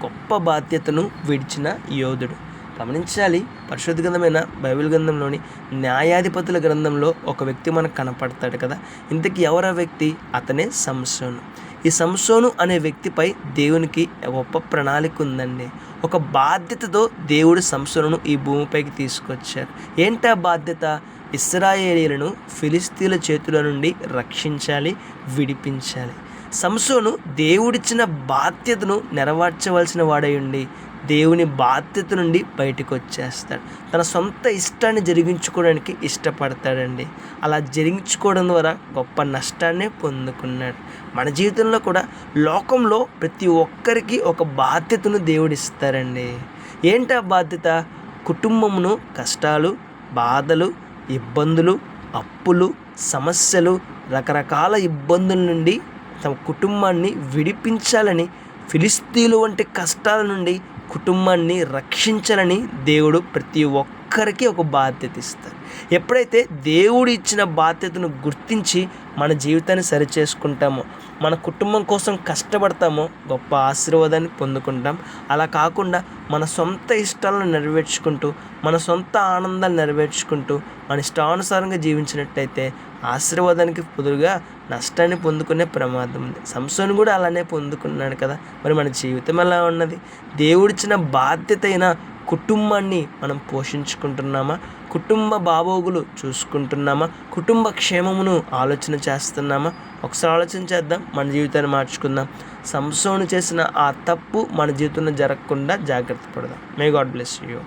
గొప్ప బాధ్యతను విడిచిన యోధుడు. గమనించాలి, పరిశుద్ధ గ్రంథమైన బైబిల్ గ్రంథంలోని న్యాయాధిపతుల గ్రంథంలో ఒక వ్యక్తి మనకు కనపడతాడు కదా. ఇంతకీ ఎవరు ఆ వ్యక్తి? అతనే సంసోను. ఈ సంసోను అనే వ్యక్తిపై దేవునికి గొప్ప ప్రణాళిక ఉందండి. ఒక బాధ్యతతో దేవుడు సంసోనును ఈ భూమిపైకి తీసుకొచ్చారు. ఏంటి ఆ బాధ్యత? ఇశ్రాయేలీయులను ఫిలిష్తీయుల చేతుల నుండి రక్షించాలి, విడిపించాలి. సంసోను దేవుడిచ్చిన బాధ్యతను నెరవేర్చవలసిన వాడై ఉండి దేవుని బాధ్యత నుండి బయటకు వచ్చేస్తాడు. తన సొంత ఇష్టాన్ని జరిగించుకోవడానికి ఇష్టపడతాడండి. అలా జరిగించుకోవడం ద్వారా గొప్ప నష్టాన్ని పొందుకున్నాడు. మన జీవితంలో కూడా లోకంలో ప్రతి ఒక్కరికి ఒక బాధ్యతను దేవుడిస్తారండి. ఏంటి ఆ బాధ్యత? కుటుంబమును కష్టాలు, బాధలు, ఇబ్బందులు, అప్పులు, సమస్యలు, రకరకాల ఇబ్బందుల నుండి తమ కుటుంబాన్ని విడిపించాలని, ఫిలిష్తీయులు వంటి కష్టాల నుండి కుటుంబాన్ని రక్షించాలని దేవుడు ప్రతి ఒక్కరికి ఒక బాధ్యత ఇస్తారు. ఎప్పుడైతే దేవుడు ఇచ్చిన బాధ్యతను గుర్తించి మన జీవితాన్ని సరిచేసుకుంటామో, మన కుటుంబం కోసం కష్టపడతామో గొప్ప ఆశీర్వాదాన్ని పొందుకుంటాం. అలా కాకుండా మన సొంత ఇష్టాలను నెరవేర్చుకుంటూ, మన సొంత ఆనందాలు నెరవేర్చుకుంటూ, మన ఇష్టానుసారంగా జీవించినట్టయితే ఆశీర్వాదానికి బదులుగా నష్టాన్ని పొందుకునే ప్రమాదం ఉంది. సంసోను కూడా అలానే పొందుకున్నాడు కదా. మరి మన జీవితం ఎలా ఉన్నది? దేవుడిచ్చిన బాధ్యత అయిన కుటుంబాన్ని మనం పోషించుకుంటున్నామా? కుటుంబ బాగోగులు చూసుకుంటున్నామా? కుటుంబ క్షేమమును ఆలోచన చేస్తున్నామా? ఒకసారి ఆలోచన చేద్దాం, మన జీవితాన్ని మార్చుకుందాం. సంసోను చేసిన ఆ తప్పు మన జీవితంలో జరగకుండా జాగ్రత్త పడదాం. May God bless you.